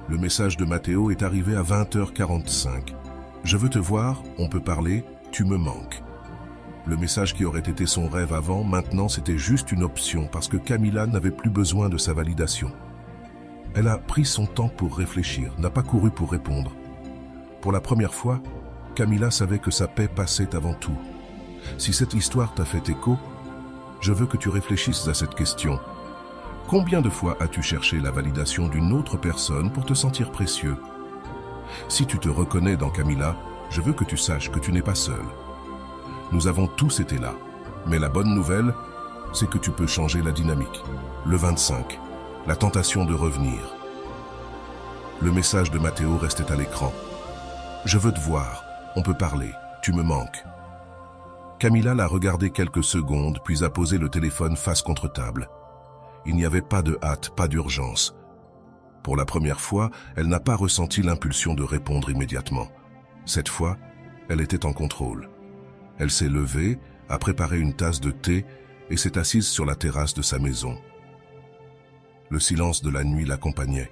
Le message de Matteo est arrivé à 20h45. « Je veux te voir, on peut parler, tu me manques. » Le message qui aurait été son rêve avant, maintenant c'était juste une option parce que Camilla n'avait plus besoin de sa validation. Elle a pris son temps pour réfléchir, n'a pas couru pour répondre. Pour la première fois, Camilla savait que sa paix passait avant tout. Si cette histoire t'a fait écho, je veux que tu réfléchisses à cette question. Combien de fois as-tu cherché la validation d'une autre personne pour te sentir précieux? Si tu te reconnais dans Camilla, je veux que tu saches que tu n'es pas seul. Nous avons tous été là, mais la bonne nouvelle, c'est que tu peux changer la dynamique. Le 25, la tentation de revenir. Le message de Matteo restait à l'écran. « Je veux te voir, on peut parler, tu me manques. » Camilla l'a regardé quelques secondes, puis a posé le téléphone face contre table. Il n'y avait pas de hâte, pas d'urgence. Pour la première fois, elle n'a pas ressenti l'impulsion de répondre immédiatement. Cette fois, elle était en contrôle. Elle s'est levée, a préparé une tasse de thé et s'est assise sur la terrasse de sa maison. Le silence de la nuit l'accompagnait.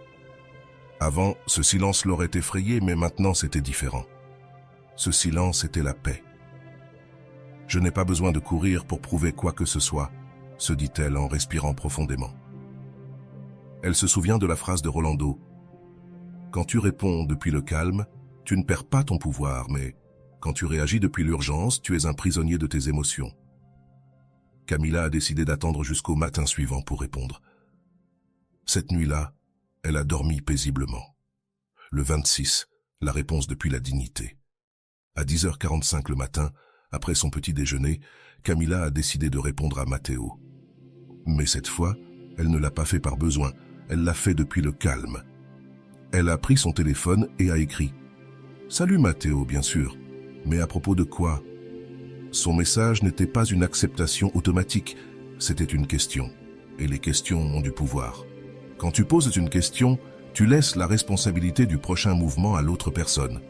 Avant, ce silence l'aurait effrayée, mais maintenant c'était différent. Ce silence était la paix. « Je n'ai pas besoin de courir pour prouver quoi que ce soit », se dit-elle en respirant profondément. Elle se souvient de la phrase de Rolando. « Quand tu réponds depuis le calme, tu ne perds pas ton pouvoir, mais quand tu réagis depuis l'urgence, tu es un prisonnier de tes émotions. » Camilla a décidé d'attendre jusqu'au matin suivant pour répondre. Cette nuit-là, elle a dormi paisiblement. Le 26, la réponse depuis la dignité. À 10h45 le matin, après son petit déjeuner, Camilla a décidé de répondre à Matteo. Mais cette fois, elle ne l'a pas fait par besoin, elle l'a fait depuis le calme. Elle a pris son téléphone et a écrit « Salut Matteo, bien sûr, mais à propos de quoi ?» Son message n'était pas une acceptation automatique, c'était une question. Et les questions ont du pouvoir. Quand tu poses une question, tu laisses la responsabilité du prochain mouvement à l'autre personne.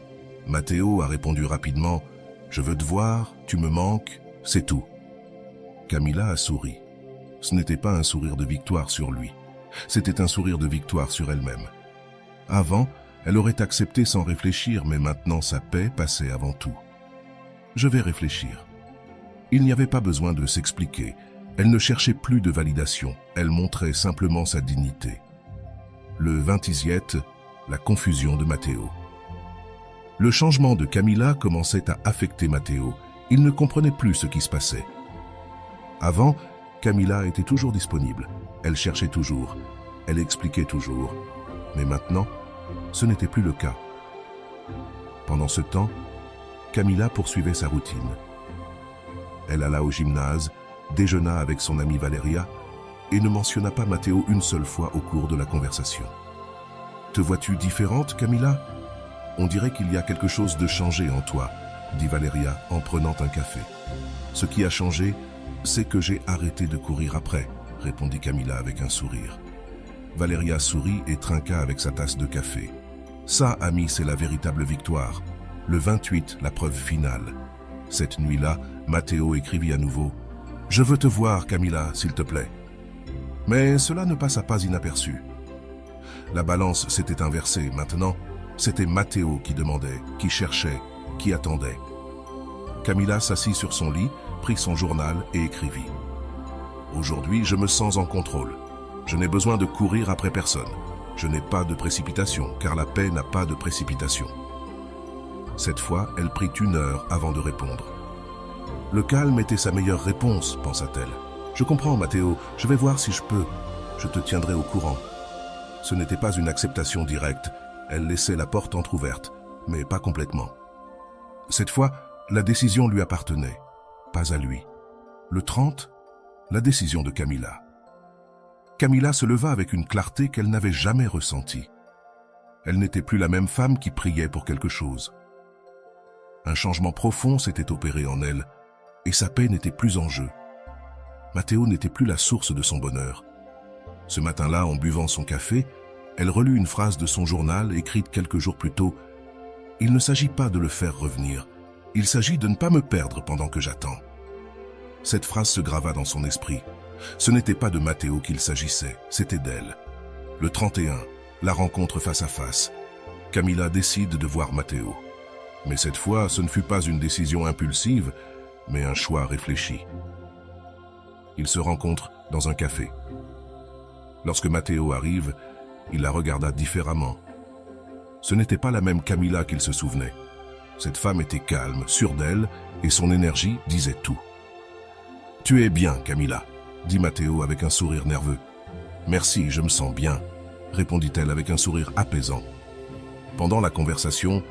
Matteo a répondu rapidement « Je veux te voir, tu me manques, c'est tout ». Camilla a souri. Ce n'était pas un sourire de victoire sur lui, c'était un sourire de victoire sur elle-même. Avant, elle aurait accepté sans réfléchir, mais maintenant sa paix passait avant tout. « Je vais réfléchir ». Il n'y avait pas besoin de s'expliquer. Elle ne cherchait plus de validation, elle montrait simplement sa dignité. Le 20e, la confusion de Matteo. Le changement de Camilla commençait à affecter Matteo. Il ne comprenait plus ce qui se passait. Avant, Camilla était toujours disponible. Elle cherchait toujours. Elle expliquait toujours. Mais maintenant, ce n'était plus le cas. Pendant ce temps, Camilla poursuivait sa routine. Elle alla au gymnase, déjeuna avec son amie Valeria et ne mentionna pas Matteo une seule fois au cours de la conversation. « Te vois-tu différente, Camilla ? On dirait qu'il y a quelque chose de changé en toi, » dit Valeria en prenant un café. « Ce qui a changé, c'est que j'ai arrêté de courir après, » répondit Camilla avec un sourire. Valeria sourit et trinqua avec sa tasse de café. « Ça, ami, c'est la véritable victoire. Le 28, la preuve finale. » Cette nuit-là, Matteo écrivit à nouveau « Je veux te voir, Camilla, s'il te plaît. » Mais cela ne passa pas inaperçu. La balance s'était inversée. Maintenant, c'était Matteo qui demandait, qui cherchait, qui attendait. Camilla s'assit sur son lit, prit son journal et écrivit « Aujourd'hui, je me sens en contrôle. Je n'ai besoin de courir après personne. Je n'ai pas de précipitation, car la paix n'a pas de précipitation. » Cette fois, elle prit 1 heure avant de répondre. Le calme était sa meilleure réponse, pensa-t-elle. Je comprends, Matteo, je vais voir si je peux. Je te tiendrai au courant. Ce n'était pas une acceptation directe. Elle laissait la porte entrouverte, mais pas complètement. Cette fois, la décision lui appartenait, pas à lui. Le 30, la décision de Camilla. Camilla se leva avec une clarté qu'elle n'avait jamais ressentie. Elle n'était plus la même femme qui priait pour quelque chose. Un changement profond s'était opéré en elle, et sa paix n'était plus en jeu. Matteo n'était plus la source de son bonheur. Ce matin-là, en buvant son café, elle relut une phrase de son journal écrite quelques jours plus tôt. « Il ne s'agit pas de le faire revenir, il s'agit de ne pas me perdre pendant que j'attends. » Cette phrase se grava dans son esprit. Ce n'était pas de Matteo qu'il s'agissait, c'était d'elle. Le 31, la rencontre face à face. Camilla décide de voir Matteo. Mais cette fois, ce ne fut pas une décision impulsive, mais un choix réfléchi. Ils se rencontrent dans un café. Lorsque Matteo arrive, il la regarda différemment. Ce n'était pas la même Camilla qu'il se souvenait. Cette femme était calme, sûre d'elle, et son énergie disait tout. « Tu es bien, Camilla », dit Matteo avec un sourire nerveux. « Merci, je me sens bien », répondit-elle avec un sourire apaisant. Pendant la conversation,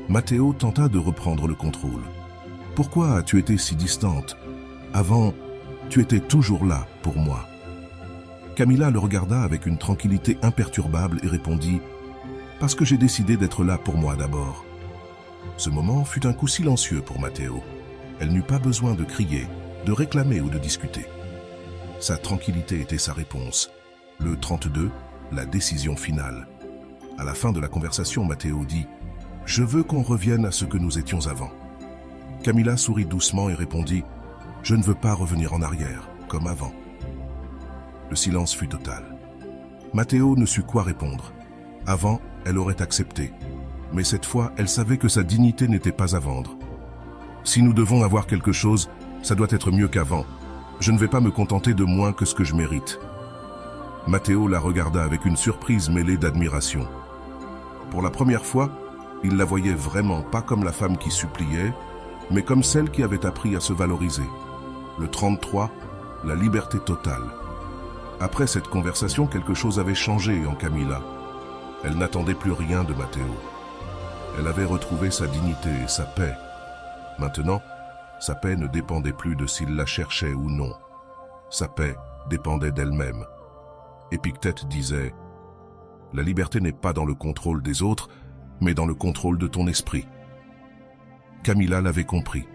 Matteo tenta de reprendre le contrôle. « Pourquoi as-tu été si distante? Avant, tu étais toujours là pour moi. » Camilla le regarda avec une tranquillité imperturbable et répondit « parce que j'ai décidé d'être là pour moi d'abord. Ce moment fut un coup silencieux pour Matteo. Elle n'eut pas besoin de crier, de réclamer ou de discuter. Sa tranquillité était sa réponse. Le 32, la décision finale. À la fin de la conversation, Matteo dit « Je veux qu'on revienne à ce que nous étions avant ». Camilla sourit doucement et répondit « Je ne veux pas revenir en arrière, comme avant ». Le silence fut total. Matteo ne sut quoi répondre. Avant, elle aurait accepté. Mais cette fois, elle savait que sa dignité n'était pas à vendre. Si nous devons avoir quelque chose, ça doit être mieux qu'avant. Je ne vais pas me contenter de moins que ce que je mérite. Matteo la regarda avec une surprise mêlée d'admiration. Pour la première fois, il la voyait vraiment pas comme la femme qui suppliait, mais comme celle qui avait appris à se valoriser. Le 33, la liberté totale. Après cette conversation, quelque chose avait changé en Camilla. Elle n'attendait plus rien de Matteo. Elle avait retrouvé sa dignité et sa paix. Maintenant, sa paix ne dépendait plus de s'il la cherchait ou non. Sa paix dépendait d'elle-même. Épictète disait « La liberté n'est pas dans le contrôle des autres, mais dans le contrôle de ton esprit. » Camilla l'avait compris.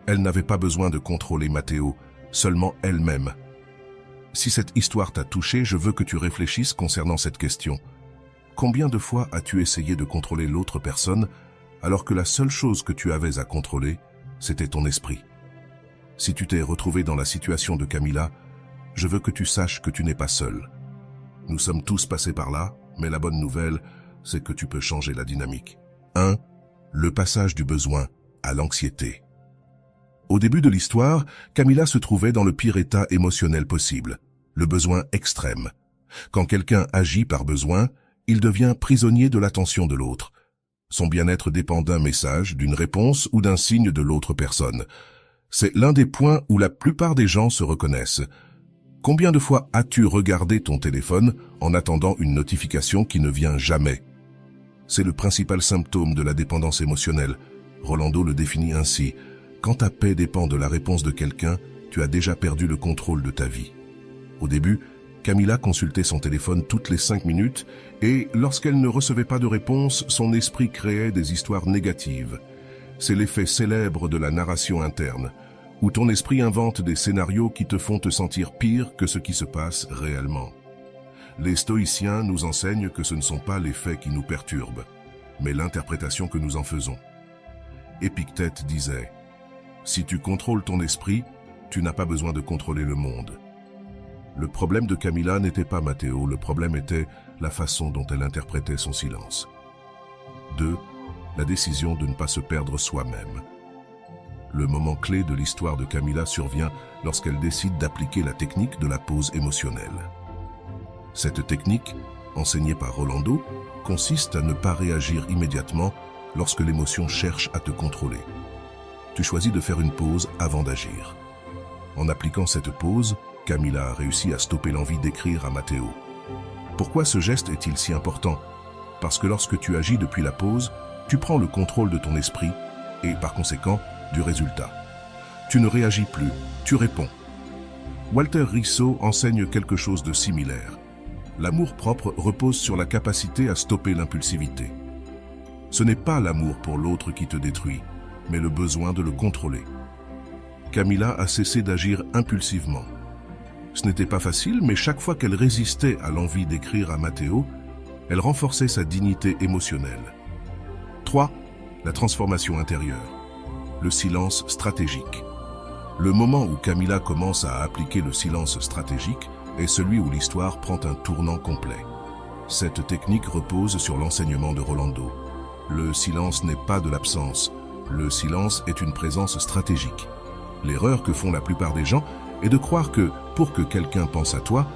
Elle n'avait pas besoin de contrôler Matteo, seulement elle-même. Si cette histoire t'a touché, je veux que tu réfléchisses concernant cette question. Combien de fois as-tu essayé de contrôler l'autre personne alors que la seule chose que tu avais à contrôler, c'était ton esprit? Si tu t'es retrouvé dans la situation de Camilla, je veux que tu saches que tu n'es pas seul. Nous sommes tous passés par là, mais la bonne nouvelle, c'est que tu peux changer la dynamique. 1. Le passage du besoin à l'anxiété. Au début de l'histoire, Camilla se trouvait dans le pire état émotionnel possible, le besoin extrême. Quand quelqu'un agit par besoin, il devient prisonnier de l'attention de l'autre. Son bien-être dépend d'un message, d'une réponse ou d'un signe de l'autre personne. C'est l'un des points où la plupart des gens se reconnaissent. Combien de fois as-tu regardé ton téléphone en attendant une notification qui ne vient jamais? C'est le principal symptôme de la dépendance émotionnelle. Rolando le définit ainsi. Quand ta paix dépend de la réponse de quelqu'un, tu as déjà perdu le contrôle de ta vie. Au début, Camilla consultait son téléphone toutes les 5 minutes et, lorsqu'elle ne recevait pas de réponse, son esprit créait des histoires négatives. C'est l'effet célèbre de la narration interne, où ton esprit invente des scénarios qui te font te sentir pire que ce qui se passe réellement. Les stoïciens nous enseignent que ce ne sont pas les faits qui nous perturbent, mais l'interprétation que nous en faisons. Épictète disait « Si tu contrôles ton esprit, tu n'as pas besoin de contrôler le monde. » Le problème de Camilla n'était pas Matteo, le problème était la façon dont elle interprétait son silence. 2. La décision de ne pas se perdre soi-même. Le moment clé de l'histoire de Camilla survient lorsqu'elle décide d'appliquer la technique de la pause émotionnelle. Cette technique, enseignée par Rolando, consiste à ne pas réagir immédiatement lorsque l'émotion cherche à te contrôler. Tu choisis de faire une pause avant d'agir. En appliquant cette pause, Camilla a réussi à stopper l'envie d'écrire à Matteo. Pourquoi ce geste est-il si important? Parce que lorsque tu agis depuis la pause, tu prends le contrôle de ton esprit et, par conséquent, du résultat. Tu ne réagis plus, tu réponds. Walter Rizzo enseigne quelque chose de similaire. L'amour-propre repose sur la capacité à stopper l'impulsivité. Ce n'est pas l'amour pour l'autre qui te détruit, mais le besoin de le contrôler. Camilla a cessé d'agir impulsivement. Ce n'était pas facile, mais chaque fois qu'elle résistait à l'envie d'écrire à Matteo, elle renforçait sa dignité émotionnelle. 3. La transformation intérieure. Le silence stratégique. Le moment où Camilla commence à appliquer le silence stratégique est celui où l'histoire prend un tournant complet. Cette technique repose sur l'enseignement de Rolando. Le silence n'est pas de l'absence, le silence est une présence stratégique. L'erreur que font la plupart des gens est de croire que, pour que quelqu'un pense à toi,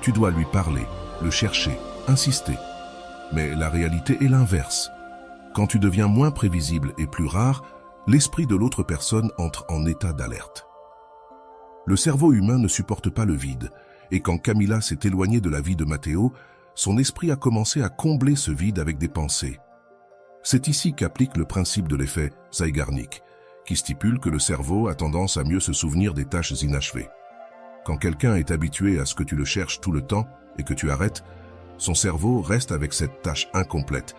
tu dois lui parler, le chercher, insister. Mais la réalité est l'inverse. Quand tu deviens moins prévisible et plus rare, l'esprit de l'autre personne entre en état d'alerte. Le cerveau humain ne supporte pas le vide, et quand Camilla s'est éloignée de la vie de Matteo, son esprit a commencé à combler ce vide avec des pensées. C'est ici qu'applique le principe de l'effet Zeigarnik, qui stipule que le cerveau a tendance à mieux se souvenir des tâches inachevées. Quand quelqu'un est habitué à ce que tu le cherches tout le temps et que tu arrêtes, Son cerveau reste avec cette tâche incomplète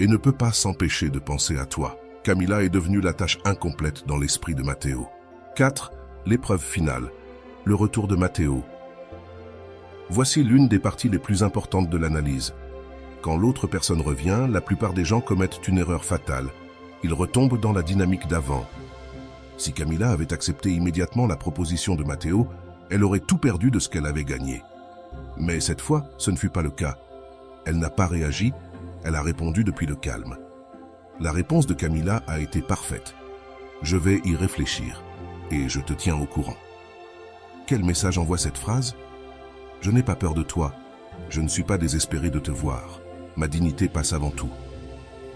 et ne peut pas s'empêcher de penser à toi. Camilla est devenue la tâche incomplète dans l'esprit de Matteo. 4. L'épreuve finale. Le retour de Matteo. Voici l'une des parties les plus importantes de l'analyse. Quand l'autre personne revient, la plupart des gens commettent une erreur fatale. Ils retombent dans la dynamique d'avant. Si Camilla avait accepté immédiatement la proposition de Matteo, elle aurait tout perdu de ce qu'elle avait gagné. Mais cette fois, ce ne fut pas le cas. Elle n'a pas réagi, elle a répondu depuis le calme. La réponse de Camilla a été parfaite. Je vais y réfléchir et je te tiens au courant. Quel message envoie cette phrase? Je n'ai pas peur de toi. Je ne suis pas désespéré de te voir. Ma dignité passe avant tout.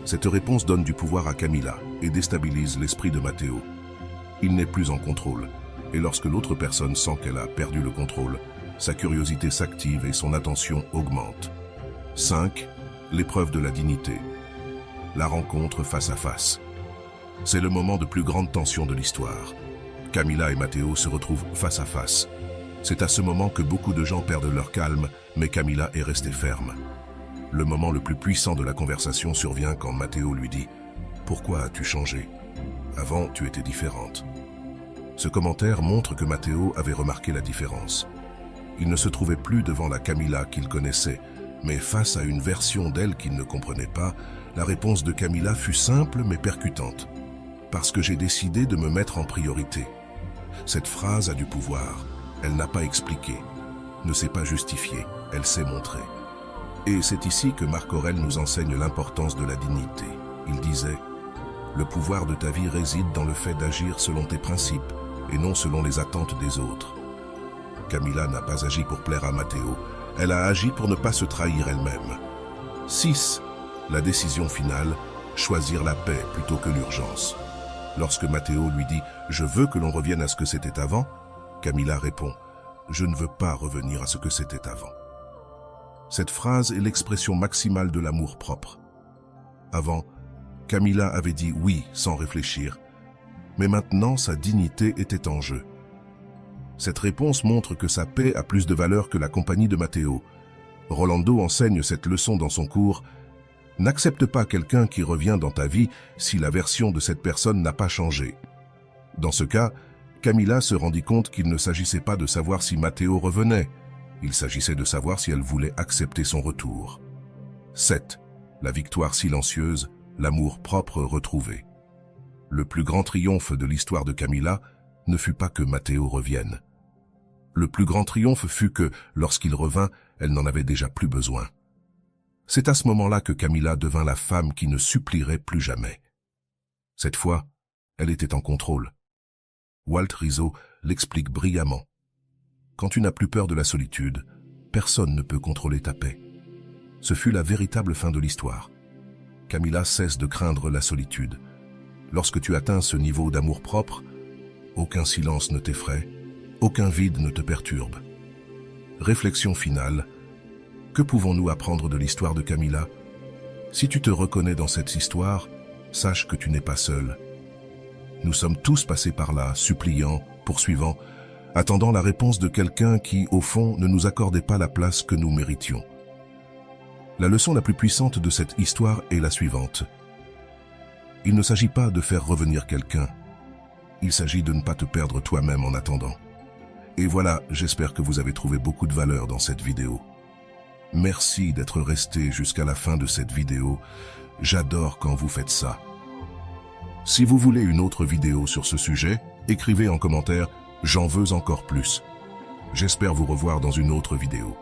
Cette réponse donne du pouvoir à Camilla et déstabilise l'esprit de Matteo. Il n'est plus en contrôle. Et lorsque l'autre personne sent qu'elle a perdu le contrôle, sa curiosité s'active et son attention augmente. 5. L'épreuve de la dignité. La rencontre face à face. C'est le moment de plus grande tension de l'histoire. Camilla et Matteo se retrouvent face à face. C'est à ce moment que beaucoup de gens perdent leur calme, mais Camilla est restée ferme. Le moment le plus puissant de la conversation survient quand Matteo lui dit « Pourquoi as-tu changé? Avant, tu étais différente. » Ce commentaire montre que Matteo avait remarqué la différence. Il ne se trouvait plus devant la Camilla qu'il connaissait, mais face à une version d'elle qu'il ne comprenait pas, la réponse de Camilla fut simple mais percutante. « Parce que j'ai décidé de me mettre en priorité. » Cette phrase a du pouvoir. Elle n'a pas expliqué, ne s'est pas justifiée, elle s'est montrée. Et c'est ici que Marc Aurèle nous enseigne l'importance de la dignité. Il disait « Le pouvoir de ta vie réside dans le fait d'agir selon tes principes et non selon les attentes des autres. » Camilla n'a pas agi pour plaire à Matteo, elle a agi pour ne pas se trahir elle-même. 6. La décision finale, choisir la paix plutôt que l'urgence. Lorsque Matteo lui dit « Je veux que l'on revienne à ce que c'était avant », Camilla répond « Je ne veux pas revenir à ce que c'était avant. » Cette phrase est l'expression maximale de l'amour propre. Avant, Camilla avait dit oui sans réfléchir, mais maintenant sa dignité était en jeu. Cette réponse montre que sa paix a plus de valeur que la compagnie de Matteo. Rolando enseigne cette leçon dans son cours. N'accepte pas quelqu'un qui revient dans ta vie si la version de cette personne n'a pas changé. Dans ce cas, Camilla se rendit compte qu'il ne s'agissait pas de savoir si Matteo revenait. Il s'agissait de savoir si elle voulait accepter son retour. 7. La victoire silencieuse, l'amour propre retrouvé. Le plus grand triomphe de l'histoire de Camilla ne fut pas que Matteo revienne. Le plus grand triomphe fut que, lorsqu'il revint, elle n'en avait déjà plus besoin. C'est à ce moment-là que Camilla devint la femme qui ne supplierait plus jamais. Cette fois, elle était en contrôle. Walt Rizzo l'explique brillamment. Quand tu n'as plus peur de la solitude, personne ne peut contrôler ta paix. Ce fut la véritable fin de l'histoire. Camilla cesse de craindre la solitude. Lorsque tu atteins ce niveau d'amour-propre, aucun silence ne t'effraie, aucun vide ne te perturbe. Réflexion finale. Que pouvons-nous apprendre de l'histoire de Camilla? Si tu te reconnais dans cette histoire, sache que tu n'es pas seul. Nous sommes tous passés par là, suppliant, poursuivant, attendant la réponse de quelqu'un qui, au fond, ne nous accordait pas la place que nous méritions. La leçon la plus puissante de cette histoire est la suivante. Il ne s'agit pas de faire revenir quelqu'un. Il s'agit de ne pas te perdre toi-même en attendant. Et voilà, j'espère que vous avez trouvé beaucoup de valeur dans cette vidéo. Merci d'être resté jusqu'à la fin de cette vidéo. J'adore quand vous faites ça. Si vous voulez une autre vidéo sur ce sujet, écrivez en commentaire « J'en veux encore plus ». J'espère vous revoir dans une autre vidéo.